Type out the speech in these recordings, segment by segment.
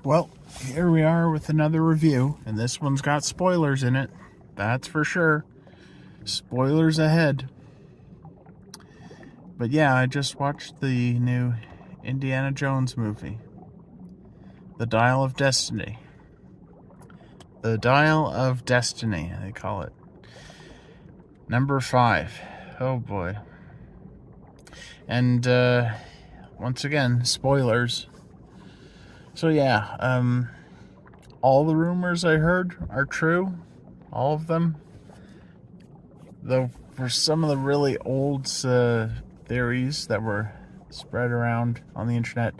Well, here we are with another review, and this one's got spoilers in it. That's for sure. Spoilers ahead. But yeah, I just watched the new Indiana Jones movie, The Dial of Destiny. The Dial of Destiny, they call it. Number 5. Oh boy. And once again, spoilers. So yeah, all the rumors I heard are true. All of them. Though for some of the really old theories that were spread around on the internet,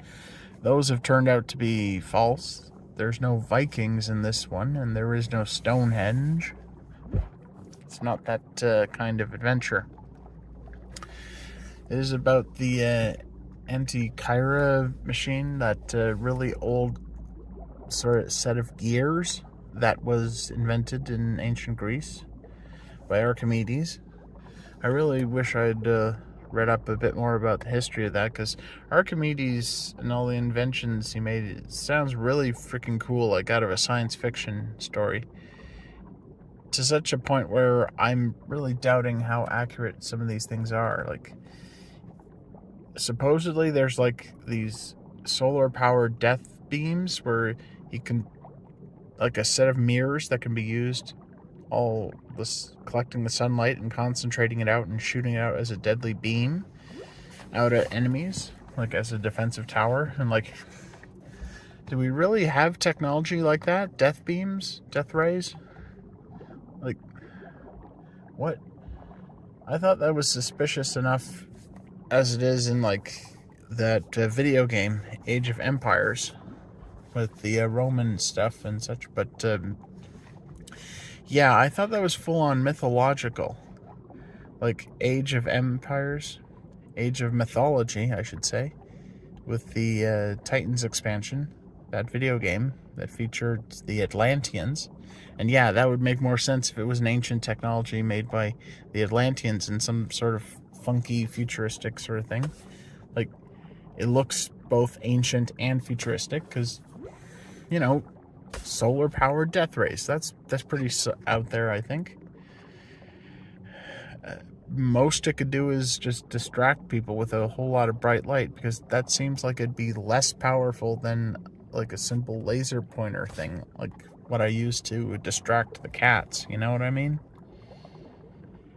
those have turned out to be false. There's no Vikings in this one, and there is no Stonehenge. It's not that kind of adventure. It is about the Antikythera machine, that really old sort of set of gears that was invented in ancient Greece by Archimedes. I really wish I'd read up a bit more about the history of that, because Archimedes and all the inventions he made, it sounds really freaking cool, like out of a science fiction story, to such a point where I'm really doubting how accurate some of these things are. Like, supposedly there's like these solar powered death beams where you can, like a set of mirrors that can be used, all this collecting the sunlight and concentrating it out and shooting it out as a deadly beam out at enemies, like as a defensive tower. And like, do we really have technology like that? Death beams, death rays? Like, what? I thought that was suspicious enough as it is in like that video game Age of Empires with the Roman stuff and such. But yeah, I thought that was full on mythological, like Age of Empires, Age of Mythology, I should say, with the Titans expansion, that video game that featured the Atlanteans. And yeah, that would make more sense if it was an ancient technology made by the Atlanteans in some sort of funky futuristic sort of thing. Like, it looks both ancient and futuristic because, you know, solar powered death rays. That's pretty out there, I think. Most it could do is just distract people with a whole lot of bright light, because that seems like it'd be less powerful than like a simple laser pointer thing, like what I used to distract the cats, you know what I mean?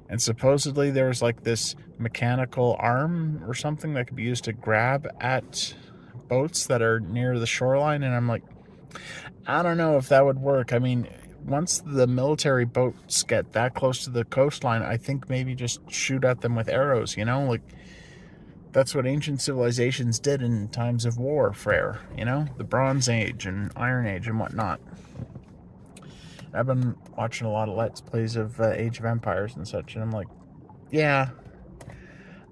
And supposedly there was like this mechanical arm or something that could be used to grab at boats that are near the shoreline, and I'm like, I don't know if that would work. I mean, once the military boats get that close to the coastline, I think maybe just shoot at them with arrows, you know? Like, that's what ancient civilizations did in times of warfare, you know? The Bronze Age and Iron Age and whatnot. I've been watching a lot of Let's Plays of Age of Empires and such, and I'm like, yeah,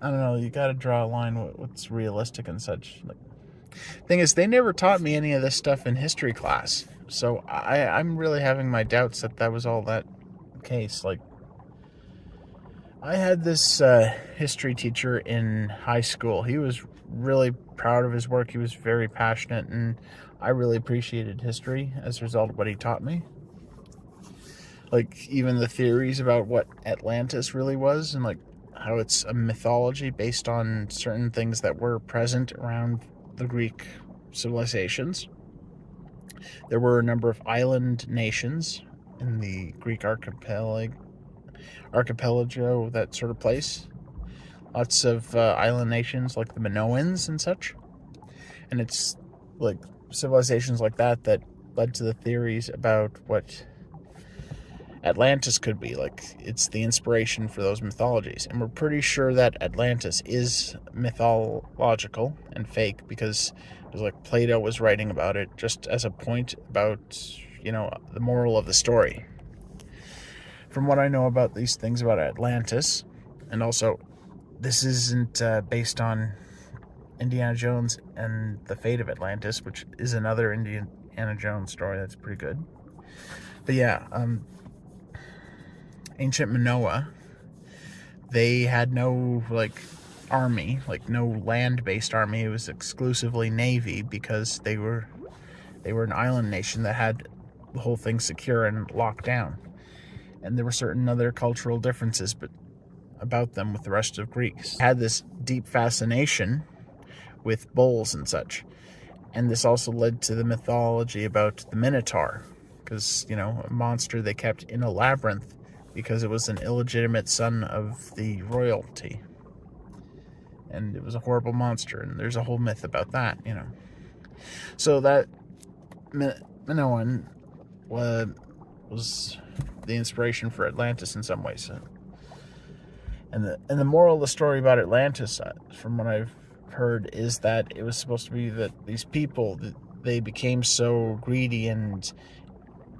I don't know, you gotta draw a line what's realistic and such. Like, thing is, they never taught me any of this stuff in history class, so I'm really having my doubts that was all that case. Like, I had this history teacher in high school. He was really proud of his work. He was very passionate, and I really appreciated history as a result of what he taught me. Like, even the theories about what Atlantis really was, and like how it's a mythology based on certain things that were present around the Greek civilizations. There were a number of island nations in the Greek archipelago, that sort of place. Lots of island nations like the Minoans and such. And it's like civilizations like that led to the theories about what Atlantis could be. Like, it's the inspiration for those mythologies. And we're pretty sure that Atlantis is mythological and fake, because it was like Plato was writing about it just as a point about, you know, the moral of the story. From what I know about these things about Atlantis, and also this isn't based on Indiana Jones and the Fate of Atlantis, which is another Indiana Jones story that's pretty good. But yeah, ancient Minoa, they had no like army, like no land-based army. It was exclusively navy, because they were They were an island nation that had the whole thing secure and locked down. And there were certain other cultural differences about them with the rest of Greeks. They had this deep fascination with bulls and such. And this also led to the mythology about the Minotaur, because, a monster they kept in a labyrinth because it was an illegitimate son of the royalty. And it was a horrible monster, and there's a whole myth about that, So that Minoan was the inspiration for Atlantis in some ways. And the moral of the story about Atlantis, from what I've heard, is that it was supposed to be that these people, they became so greedy and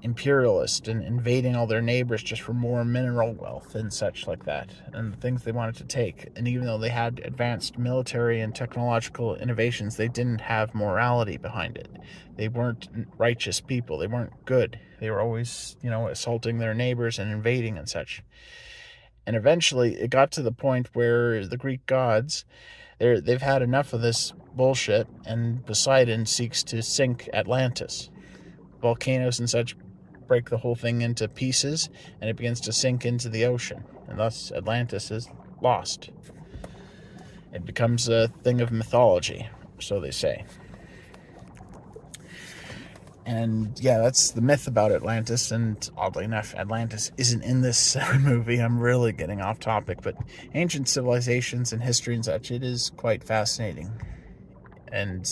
imperialist and invading all their neighbors just for more mineral wealth and such like that, and the things they wanted to take. And even though they had advanced military and technological innovations, they didn't have morality behind it. They weren't righteous people. They weren't good. They were always, assaulting their neighbors and invading and such. And eventually it got to the point where the Greek gods, they've had enough of this bullshit, and Poseidon seeks to sink Atlantis. Volcanoes and such break the whole thing into pieces, and it begins to sink into the ocean, and thus Atlantis is lost. It becomes a thing of mythology, so they say. And yeah, that's the myth about Atlantis, and oddly enough, Atlantis isn't in this movie. I'm really getting off topic, but ancient civilizations and history and such, it is quite fascinating. And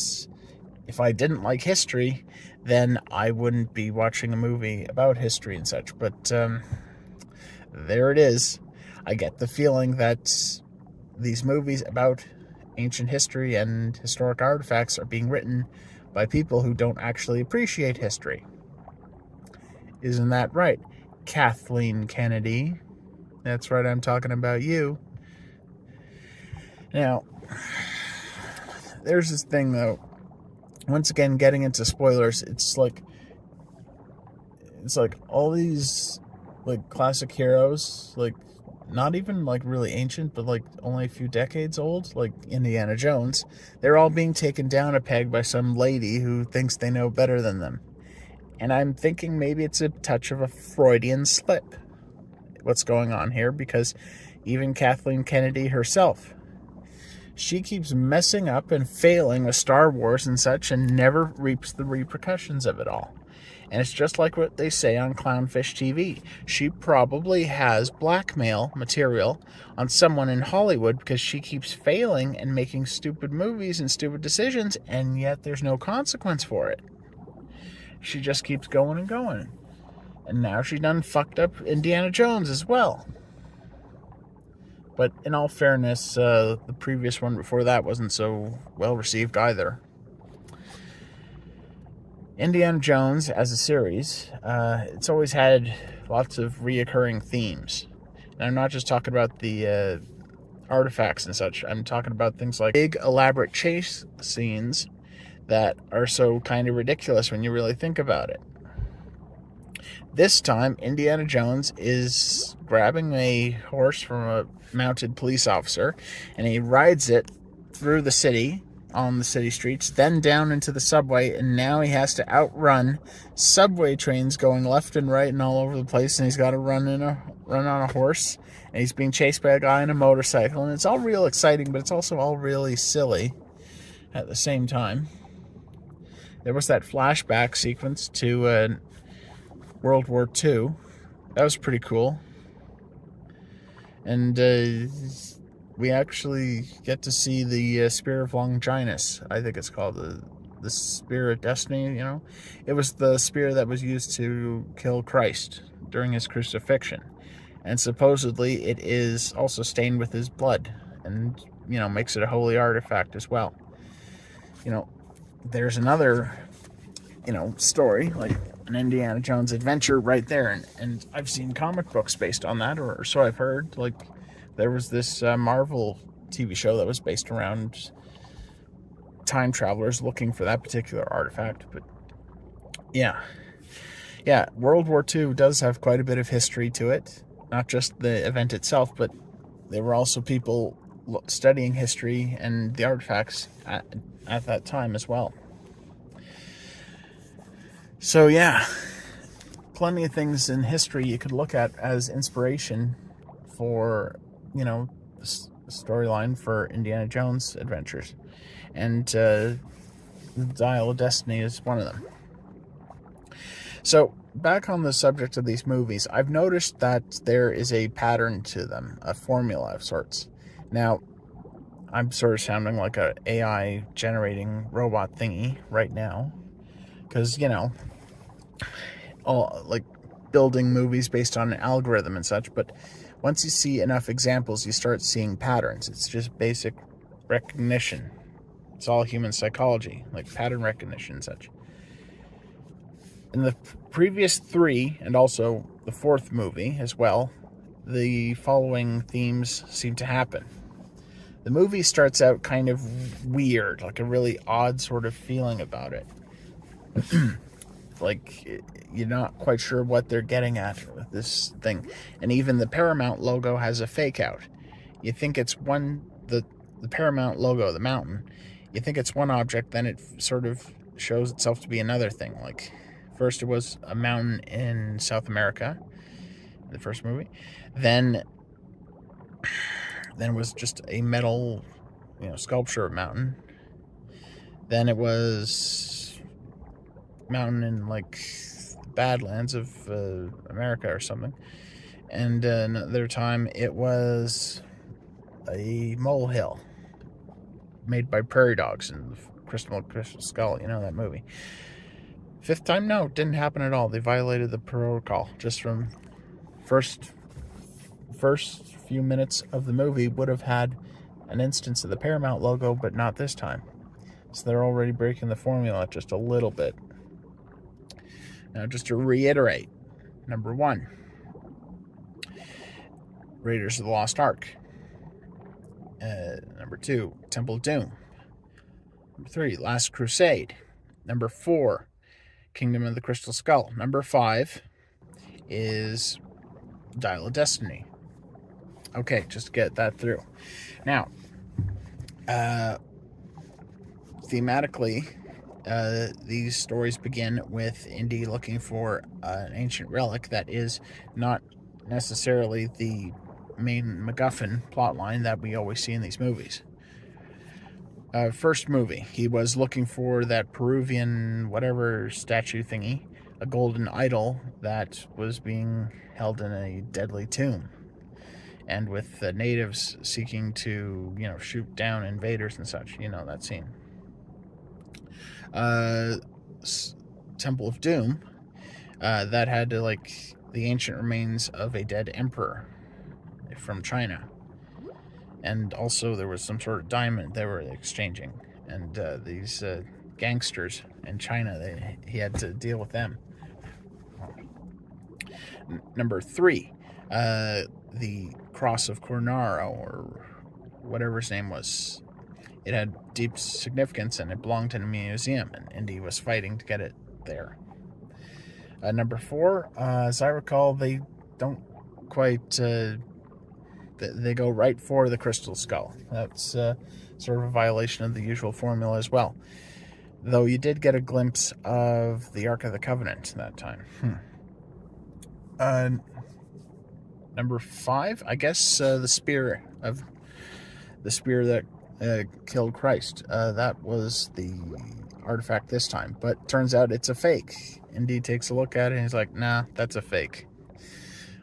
if I didn't like history, then I wouldn't be watching a movie about history and such. But there it is. I get the feeling that these movies about ancient history and historic artifacts are being written by people who don't actually appreciate history. Isn't that right, Kathleen Kennedy? That's right, I'm talking about you. Now, there's this thing, though. Once again, getting into spoilers, it's like all these classic heroes, not even really ancient, but only a few decades old, like Indiana Jones. They're all being taken down a peg by some lady who thinks they know better than them. And I'm thinking maybe it's a touch of a Freudian slip, what's going on here, because even Kathleen Kennedy herself, she keeps messing up and failing with Star Wars and such, and never reaps the repercussions of it all. And it's just like what they say on Clownfish TV. She probably has blackmail material on someone in Hollywood, because she keeps failing and making stupid movies and stupid decisions, and yet there's no consequence for it. She just keeps going and going. And now she done fucked up Indiana Jones as well. But in all fairness, the previous one before that wasn't so well received either. Indiana Jones, as a series, it's always had lots of reoccurring themes. And I'm not just talking about the artifacts and such. I'm talking about things like big, elaborate chase scenes that are so kind of ridiculous when you really think about it. This time, Indiana Jones is grabbing a horse from a mounted police officer, and he rides it through the city, on the city streets, then down into the subway, and now he has to outrun subway trains going left and right and all over the place, and he's got to run on a horse, and he's being chased by a guy on a motorcycle, and it's all real exciting, but it's also all really silly at the same time. There was that flashback sequence to World War II. That was pretty cool. And we actually get to see the Spear of Longinus. I think it's called the Spear of Destiny, It was the spear that was used to kill Christ during his crucifixion. And supposedly it is also stained with his blood and, makes it a holy artifact as well. There's another, story, like an Indiana Jones adventure right there. And I've seen comic books based on that, or so I've heard. There was this Marvel TV show that was based around time travelers looking for that particular artifact. But yeah, World War II does have quite a bit of history to it. Not just the event itself, but there were also people studying history and the artifacts at that time as well. So yeah, plenty of things in history you could look at as inspiration for, the storyline for Indiana Jones adventures. And the Dial of Destiny is one of them. So, back on the subject of these movies, I've noticed that there is a pattern to them, a formula of sorts. Now, I'm sort of sounding like a AI generating robot thingy right now, because, all like building movies based on an algorithm and such, but once you see enough examples, you start seeing patterns. It's just basic recognition. It's all human psychology, like pattern recognition and such. In the previous three, and also the fourth movie as well, the following themes seem to happen. The movie starts out kind of weird, like a really odd sort of feeling about it. Like, you're not quite sure what they're getting at with this thing. And even the Paramount logo has a fake out. You think it's the Paramount logo, the mountain, you think it's one object, then it sort of shows itself to be another thing. Like, first it was a mountain in South America, the first movie. Then it was just a metal, sculpture of mountain. Then it was mountain in like the Badlands of America or something. And another time it was a molehill made by prairie dogs in the Crystal Skull, that movie. Fifth time, no, didn't happen at all. They violated the protocol. Just from first few minutes of the movie would have had an instance of the Paramount logo, but not this time. So they're already breaking the formula just a little bit. Now, just to reiterate, number 1, Raiders of the Lost Ark. Number 2, Temple of Doom. Number 3, Last Crusade. Number 4, Kingdom of the Crystal Skull. Number 5 is Dial of Destiny. Okay, just to get that through. Now, thematically, these stories begin with Indy looking for an ancient relic that is not necessarily the main MacGuffin plotline that we always see in these movies. First movie, he was looking for that Peruvian whatever statue thingy, a golden idol that was being held in a deadly tomb. And with the natives seeking to, shoot down invaders and such, that scene. Temple of Doom, that had the ancient remains of a dead emperor from China. And also there was some sort of diamond they were exchanging. And these gangsters in China, he had to deal with them. Number 3, the Cross of Cornaro, or whatever his name was. It had deep significance and it belonged in a museum, and Indy was fighting to get it there. Number 4, as I recall, they don't quite... they go right for the Crystal Skull. That's sort of a violation of the usual formula as well. Though you did get a glimpse of the Ark of the Covenant that time. Number 5, I guess, the spear that killed Christ. That was the artifact this time, but turns out it's a fake. Indy takes a look at it and he's like, nah, that's a fake.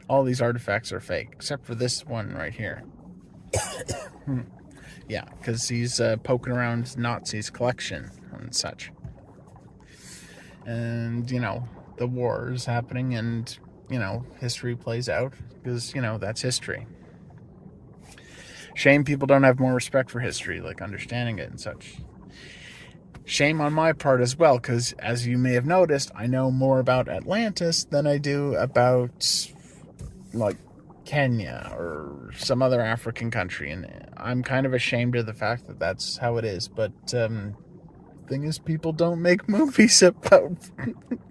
All these artifacts are fake, except for this one right here. Yeah, because he's poking around Nazi's collection and such. And, the war is happening and, history plays out because, that's history. Shame people don't have more respect for history, like understanding it and such. Shame on my part as well, because as you may have noticed, I know more about Atlantis than I do about, Kenya or some other African country. And I'm kind of ashamed of the fact that that's how it is. But thing is, people don't make movies about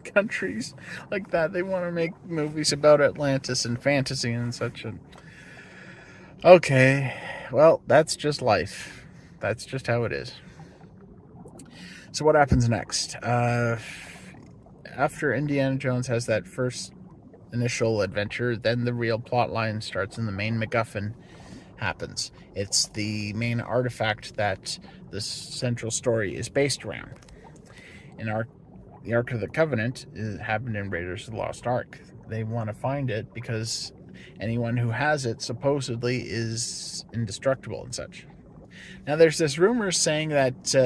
countries like that. They want to make movies about Atlantis and fantasy and such. Okay, well, that's just life. That's just how it is. So what happens next? after Indiana Jones has that first initial adventure, then the real plot line starts and the main MacGuffin happens. It's the main artifact that the central story is based around. The Ark of the Covenant happened in Raiders of the Lost Ark. They want to find it because anyone who has it supposedly is indestructible and such. Now, there's this rumor saying that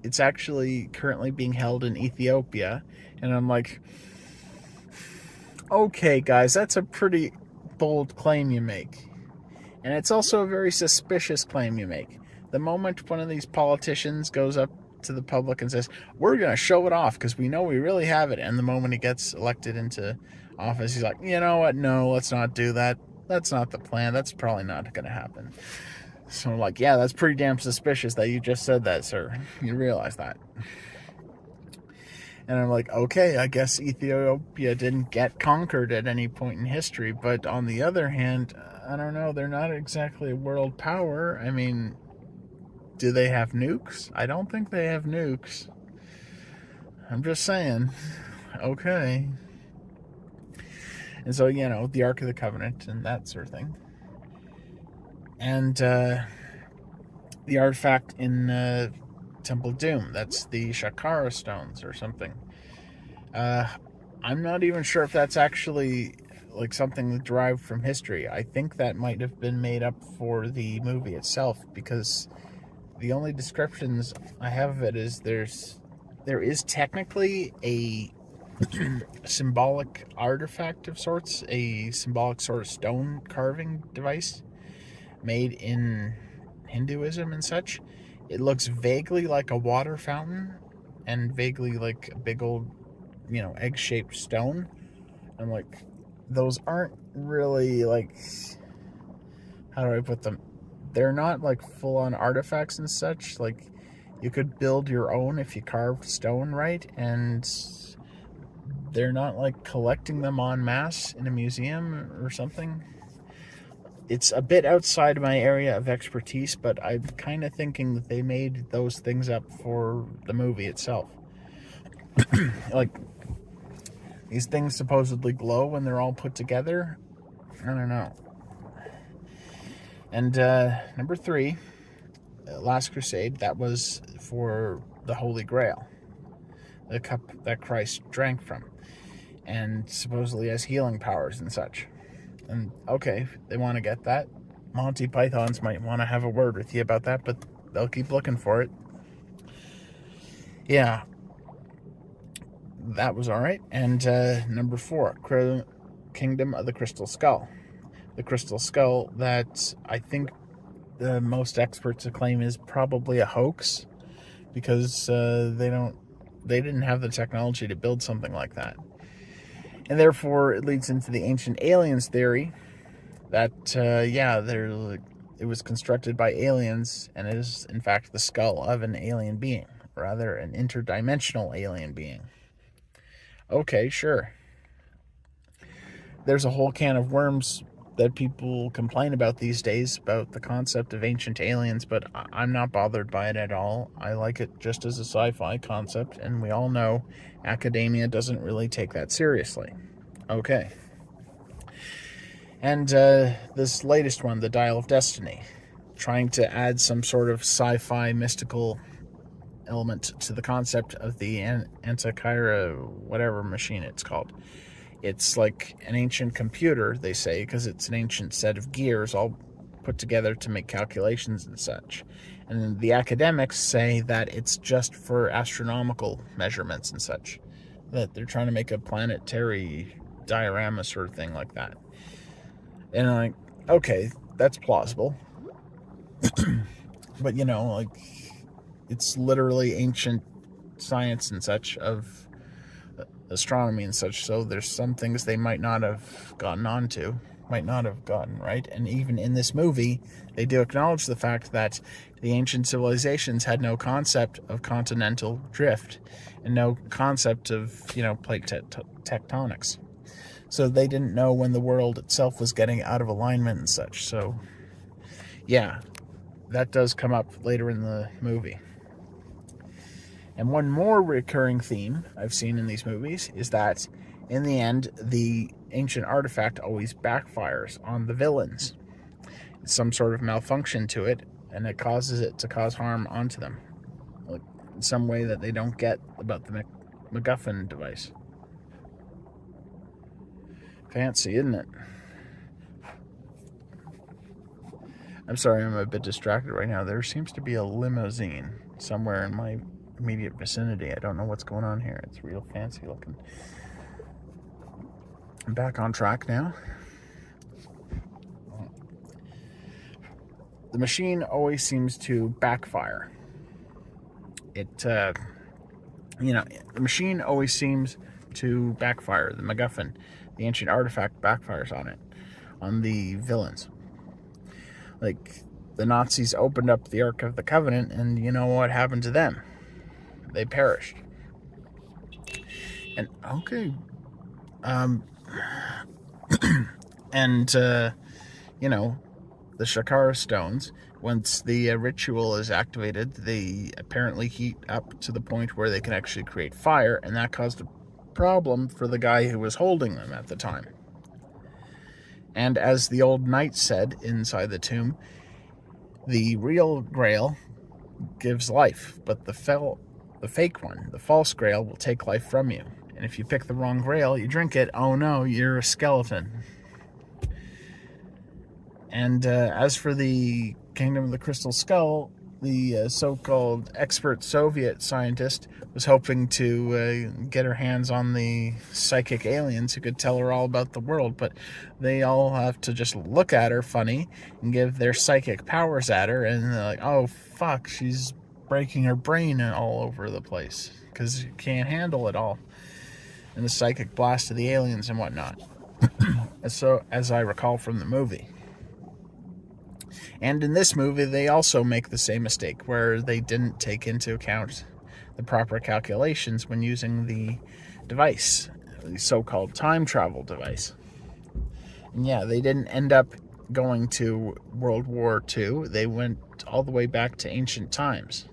it's actually currently being held in Ethiopia, and I'm like, okay, guys, that's a pretty bold claim you make. And it's also a very suspicious claim you make. The moment one of these politicians goes up to the public and says, we're going to show it off because we know we really have it, and the moment he gets elected into office, he's like, you know what, no, let's not do that. That's not the plan. That's probably not going to happen. So I'm like, yeah, that's pretty damn suspicious that you just said that, sir. You realize that. And I'm like, okay, I guess Ethiopia didn't get conquered at any point in history. But on the other hand, I don't know, they're not exactly a world power. I mean, do they have nukes? I don't think they have nukes. I'm just saying. Okay. And so, you know, the Ark of the Covenant and that sort of thing. And the artifact in Temple of Doom, that's the Shakara stones or something. I'm not even sure if that's actually like something derived from history. I think that might have been made up for the movie itself, because the only descriptions I have of it is there is technically a symbolic artifact of sorts, a symbolic sort of stone carving device made in Hinduism and such. It looks vaguely like a water fountain and vaguely like a big old, egg-shaped stone. I'm like, those aren't really like, how do I put them? They're not like full-on artifacts and such. Like, you could build your own if you carved stone right, and they're not like collecting them en masse in a museum or something. It's a bit outside my area of expertise, but I'm kind of thinking that they made those things up for the movie itself. Like, these things supposedly glow when they're all put together. I don't know. And number 3, Last Crusade, that was for the Holy Grail, the cup that Christ drank from, and supposedly has healing powers and such. And okay, they want to get that. Monty Pythons might want to have a word with you about that, but they'll keep looking for it. Yeah, that was all right. And number 4, Kingdom of the Crystal Skull. The Crystal Skull that I think the most experts claim is probably a hoax, because they didn't have the technology to build something like that. And therefore, it leads into the ancient aliens theory that, it was constructed by aliens and it is, in fact, the skull of an alien being, rather an interdimensional alien being. Okay, sure. There's a whole can of worms that people complain about these days about the concept of ancient aliens, but I'm not bothered by it at all. I like it just as a sci-fi concept, and we all know academia doesn't really take that seriously. Okay. And this latest one, the Dial of Destiny, trying to add some sort of sci-fi mystical element to the concept of the Antikythera, whatever machine it's called. It's like an ancient computer, they say, because it's an ancient set of gears all put together to make calculations and such. And the academics say that it's just for astronomical measurements and such, that they're trying to make a planetary diorama sort of thing like that. And I'm like, okay, that's plausible. But, it's literally ancient science and such of astronomy and such, so there's some things they might not have gotten right. And even in this movie, they do acknowledge the fact that the ancient civilizations had no concept of continental drift and no concept of, plate tectonics. So they didn't know when the world itself was getting out of alignment and such. So, yeah, that does come up later in the movie. And one more recurring theme I've seen in these movies is that in the end, the ancient artifact always backfires on the villains. It's some sort of malfunction to it, and it causes it to cause harm onto them, like in some way that they don't get about the MacGuffin device. Fancy, isn't it? I'm sorry, I'm a bit distracted right now. There seems to be a limousine somewhere in my immediate vicinity. I don't know what's going on here. It's real fancy looking. I'm back on track now. The machine always seems to backfire. The machine always seems to backfire. The MacGuffin, the ancient artifact, backfires on the villains. Like, the Nazis opened up the Ark of the Covenant, and you know what happened to them? They perished. And, okay. The Shakara stones, once the ritual is activated, they apparently heat up to the point where they can actually create fire, and that caused a problem for the guy who was holding them at the time. And as the old knight said inside the tomb, the real grail gives life, but the fake one, the false grail, will take life from you. And if you pick the wrong grail, you drink it, oh no, you're a skeleton. And as for the Kingdom of the Crystal Skull, the so-called expert Soviet scientist was hoping to get her hands on the psychic aliens who could tell her all about the world, but they all have to just look at her funny and give their psychic powers at her, and they're like, oh fuck, she's breaking her brain all over the place because you can't handle it all. And the psychic blast of the aliens and whatnot. So, as I recall from the movie. And in this movie, they also make the same mistake, where they didn't take into account the proper calculations when using the device, the so-called time travel device. And yeah, they didn't end up going to World War II. They went all the way back to ancient times.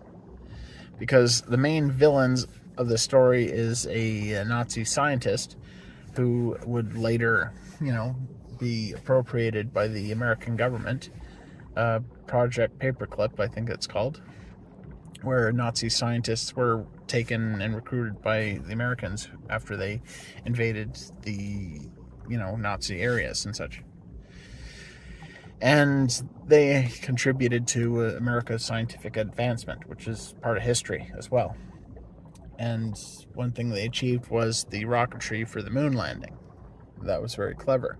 Because the main villains of the story is a Nazi scientist who would later, be appropriated by the American government. Project Paperclip, I think it's called, where Nazi scientists were taken and recruited by the Americans after they invaded the, Nazi areas and such. And they contributed to America's scientific advancement, which is part of history as well. And one thing they achieved was the rocketry for the moon landing. That was very clever.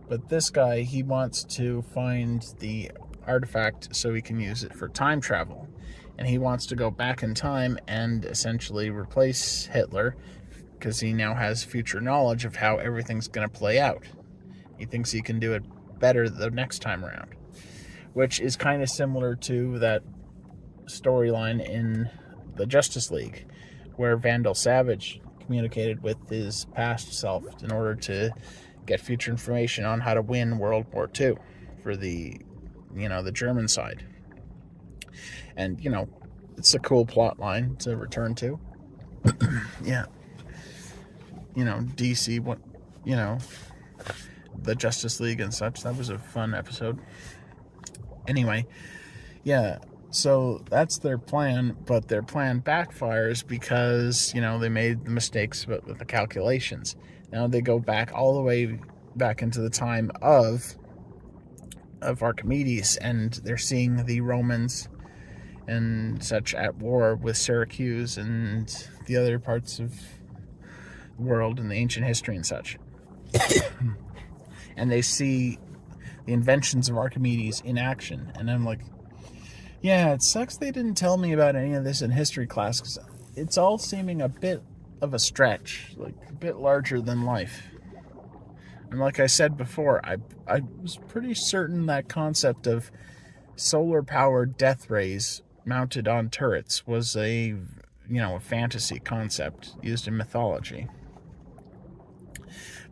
But this guy, he wants to find the artifact so he can use it for time travel. And he wants to go back in time and essentially replace Hitler because he now has future knowledge of how everything's going to play out. He thinks he can do it better the next time around, which is kind of similar to that storyline in the Justice League, where Vandal Savage communicated with his past self in order to get future information on how to win World War II for the German side. And, it's a cool plot line to return to. Yeah. DC, the Justice League and such. That was a fun episode. Anyway, yeah, so that's their plan, but their plan backfires because, they made the mistakes with the calculations. Now they go back all the way back into the time of Archimedes, and they're seeing the Romans and such at war with Syracuse and the other parts of the world and the ancient history and such. And they see the inventions of Archimedes in action, and I'm like, yeah, it sucks they didn't tell me about any of this in history class, because it's all seeming a bit of a stretch, like a bit larger than life. And like I said before, I was pretty certain that concept of solar-powered death rays mounted on turrets was a fantasy concept used in mythology.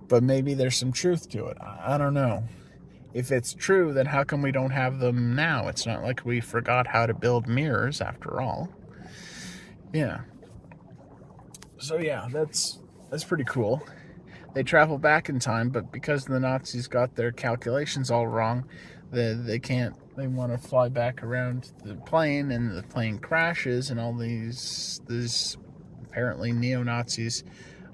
But maybe there's some truth to it. I don't know. If it's true, then how come we don't have them now? It's not like we forgot how to build mirrors, after all. Yeah. So yeah, that's pretty cool. They travel back in time, but because the Nazis got their calculations all wrong, they can't. They want to fly back around the plane, and the plane crashes, and all these apparently neo Nazis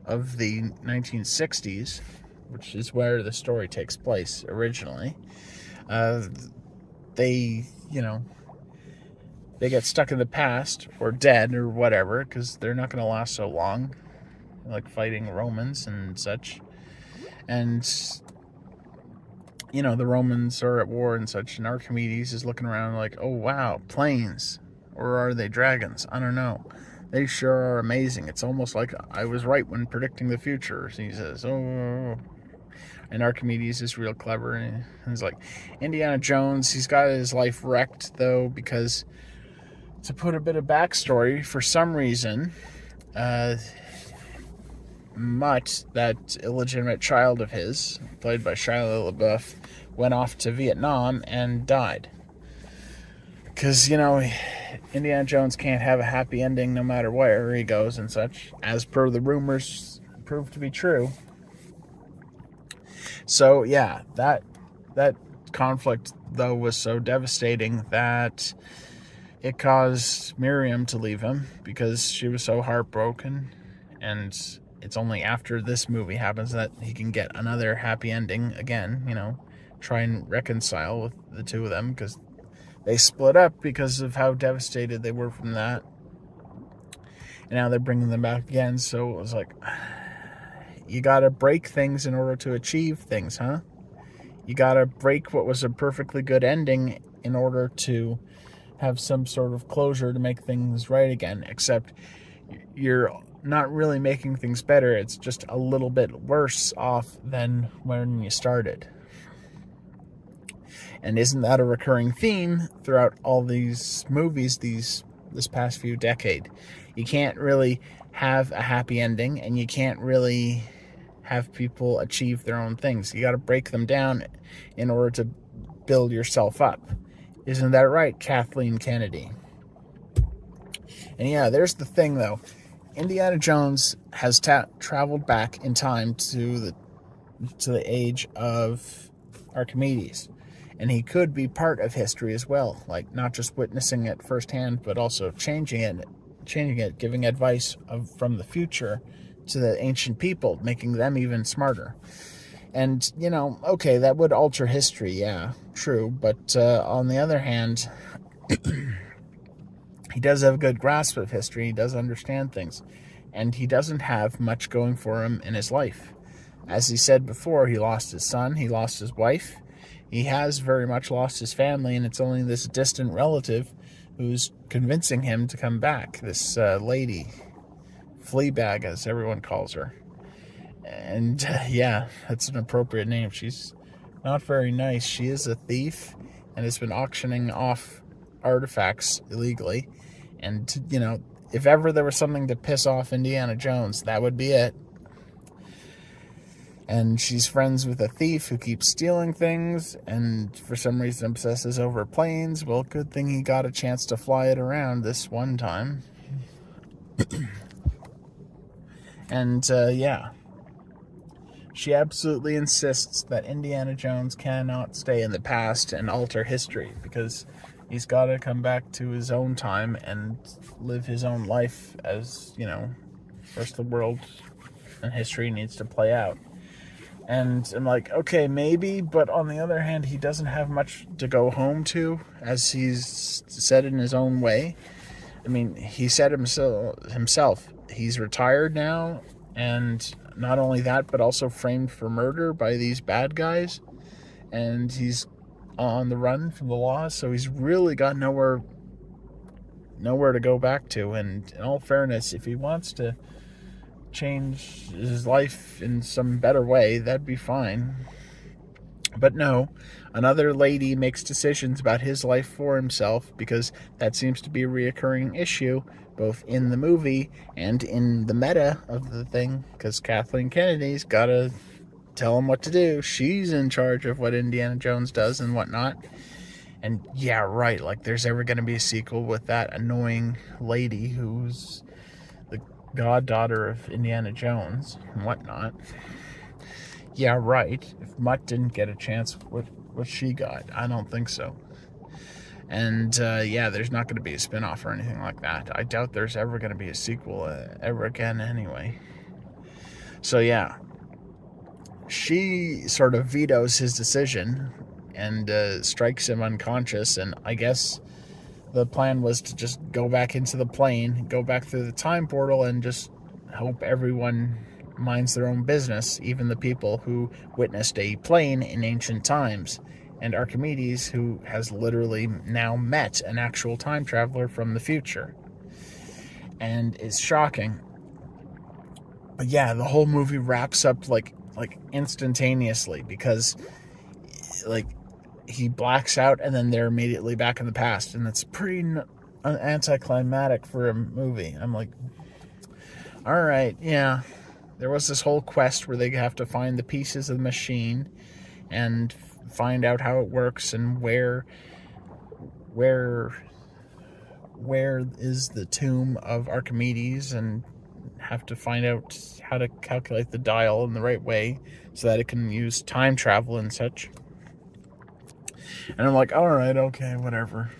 of the 1960s, which is where the story takes place originally. Uh, they they get stuck in the past or dead or whatever because they're not going to last so long, like fighting Romans and such. And the Romans are at war and such, and Archimedes is looking around like, oh wow, planes, or are they dragons? I don't know. They sure are amazing. It's almost like I was right when predicting the future. He says, oh. And Archimedes is real clever, and he's like, Indiana Jones, he's got his life wrecked though, because to put a bit of backstory, for some reason, Mutt, that illegitimate child of his, played by Shia LaBeouf, went off to Vietnam and died. Because, Indiana Jones can't have a happy ending no matter where he goes and such, as per the rumors proved to be true. So, yeah, that conflict, though, was so devastating that it caused Miriam to leave him because she was so heartbroken, and it's only after this movie happens that he can get another happy ending again, try and reconcile with the two of them, because they split up because of how devastated they were from that. And now they're bringing them back again, so it was like, you gotta break things in order to achieve things, huh? You gotta break what was a perfectly good ending in order to have some sort of closure to make things right again, except you're not really making things better. It's just a little bit worse off than when you started. And isn't that a recurring theme throughout all these movies this past few decades? You can't really have a happy ending, and you can't really have people achieve their own things. You got to break them down in order to build yourself up. Isn't that right, Kathleen Kennedy? And yeah, there's the thing, though. Indiana Jones has traveled back in time to the age of Archimedes, and he could be part of history as well, like not just witnessing it firsthand, but also changing it, giving advice from the future to the ancient people, making them even smarter. And okay, that would alter history, yeah, true, but on the other hand, he does have a good grasp of history. He does understand things. And he doesn't have much going for him in his life. As he said before, he lost his son. He lost his wife. He has very much lost his family. And it's only this distant relative who's convincing him to come back. This lady. Fleabag, as everyone calls her. And yeah, that's an appropriate name. She's not very nice. She is a thief and has been auctioning off artifacts illegally. And, if ever there was something to piss off Indiana Jones, that would be it. And she's friends with a thief who keeps stealing things and for some reason obsesses over planes. Well, good thing he got a chance to fly it around this one time. And, yeah. She absolutely insists that Indiana Jones cannot stay in the past and alter history, because he's got to come back to his own time and live his own life as, first the world and history needs to play out. And I'm like, okay, maybe, but on the other hand, he doesn't have much to go home to, as he's said in his own way. I mean, he said himself, he's retired now, and not only that, but also framed for murder by these bad guys, and he's on the run from the law, so he's really got nowhere to go back to. And in all fairness, if he wants to change his life in some better way, that'd be fine. But no, another lady makes decisions about his life for himself, because that seems to be a reoccurring issue, both in the movie and in the meta of the thing, because Kathleen Kennedy's got to tell him what to do. She's in charge of what Indiana Jones does and whatnot. And yeah, right, like there's ever going to be a sequel with that annoying lady who's the goddaughter of Indiana Jones and whatnot. Yeah, right. If Mutt didn't get a chance, what she got? I don't think so. And yeah, there's not going to be a spin-off or anything like that. I doubt there's ever going to be a sequel ever again anyway. So yeah, she sort of vetoes his decision and strikes him unconscious, and I guess the plan was to just go back into the plane, go back through the time portal, and just hope everyone minds their own business, even the people who witnessed a plane in ancient times, and Archimedes, who has literally now met an actual time traveler from the future. And it's shocking. But yeah, the whole movie wraps up like instantaneously, because like he blacks out and then they're immediately back in the past, and it's pretty anticlimactic for a movie. I'm like, all right, yeah. There was this whole quest where they have to find the pieces of the machine and find out how it works and where is the tomb of Archimedes, and have to find out how to calculate the dial in the right way so that it can use time travel and such. And I'm like, all right, okay, whatever.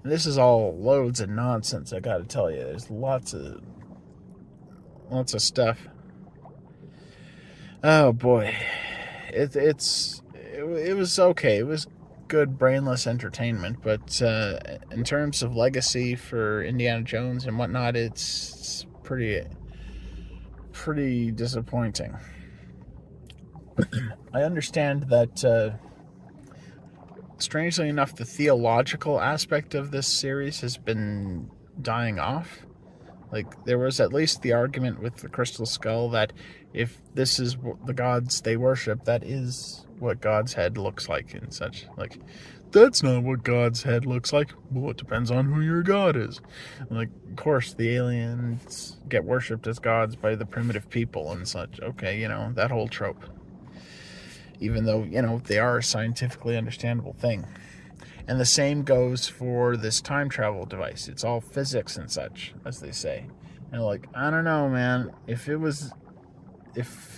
And this is all loads of nonsense, I gotta tell you. There's lots of stuff. Oh boy, it was okay. It was good brainless entertainment, but in terms of legacy for Indiana Jones and whatnot, it's pretty disappointing. I understand that strangely enough, the theological aspect of this series has been dying off. Like, there was at least the argument with the Crystal Skull that if this is the gods they worship, that is what God's head looks like and such. Like, that's not what God's head looks like. Well, it depends on who your God is. Like, of course, the aliens get worshipped as gods by the primitive people and such. Okay, that whole trope. Even though, they are a scientifically understandable thing. And the same goes for this time travel device. It's all physics and such, as they say. And like, I don't know, man. If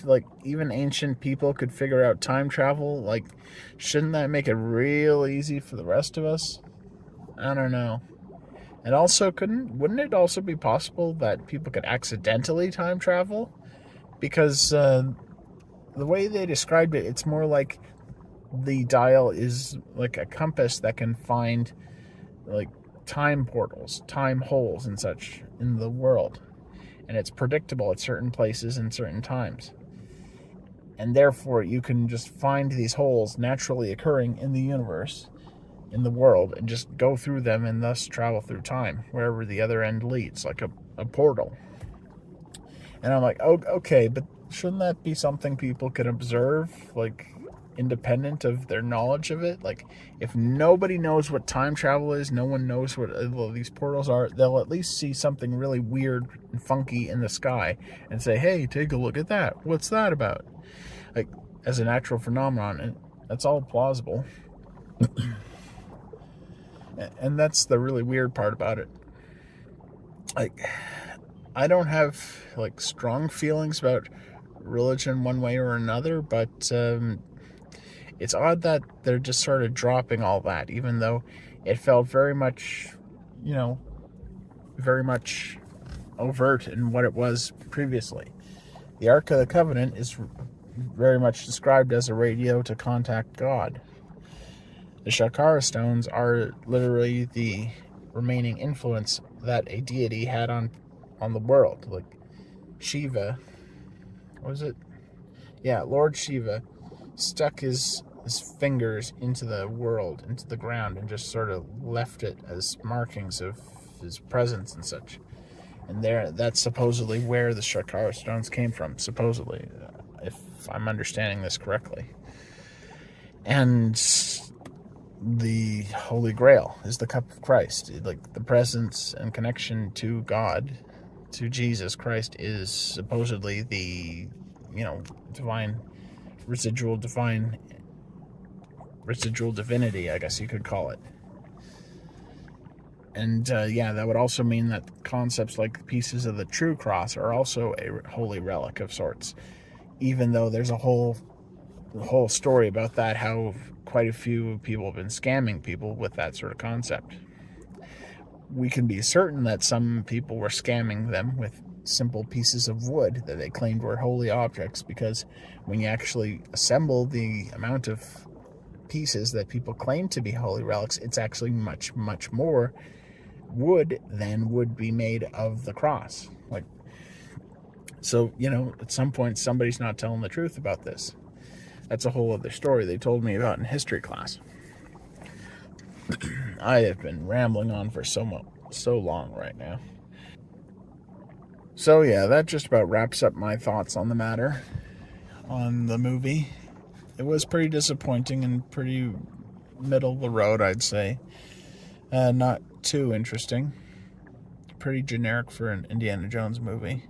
like even ancient people could figure out time travel, like, shouldn't that make it real easy for the rest of us? I don't know. And also, wouldn't it also be possible that people could accidentally time travel? Because the way they described it, it's more like the dial is like a compass that can find like time portals, time holes and such in the world, and it's predictable at certain places and certain times, and therefore you can just find these holes naturally occurring in the universe, in the world, and just go through them and thus travel through time wherever the other end leads, like a portal. And I'm like, oh, okay, but shouldn't that be something people can observe, like, independent of their knowledge of it? Like, if nobody knows what time travel is, no one knows what these portals are, they'll at least see something really weird and funky in the sky and say, hey, take a look at that. What's that about? Like, as a natural phenomenon, and that's all plausible. And that's the really weird part about it. Like, I don't have like strong feelings about religion one way or another, but it's odd that they're just sort of dropping all that, even though it felt very much, very much overt in what it was previously. The Ark of the Covenant is very much described as a radio to contact God. The Shakara stones are literally the remaining influence that a deity had on the world. Like Shiva, what was it? Yeah, Lord Shiva stuck his fingers into the world, into the ground, and just sort of left it as markings of his presence and such. And that's supposedly where the Shakara stones came from, supposedly, if I'm understanding this correctly. And the Holy Grail is the cup of Christ. Like, the presence and connection to God, to Jesus Christ, is supposedly the, divine, residual divine residual divinity, I guess you could call it. And yeah, that would also mean that concepts like pieces of the true cross are also a holy relic of sorts, even though there's a whole story about that, how quite a few people have been scamming people with that sort of concept. We can be certain that some people were scamming them with simple pieces of wood that they claimed were holy objects, because when you actually assemble the amount of pieces that people claim to be holy relics, it's actually much, much more wood than would be made of the cross. Like, so, at some point somebody's not telling the truth about this. That's a whole other story they told me about in history class. I have been rambling on for so long right now. So yeah, that just about wraps up my thoughts on the matter, on the movie. It was pretty disappointing and pretty middle of the road, I'd say. Not too interesting. Pretty generic for an Indiana Jones movie.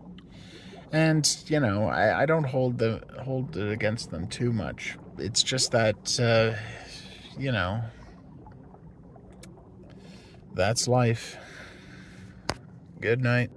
And I don't hold it against them too much. It's just that you know that's life. Good night.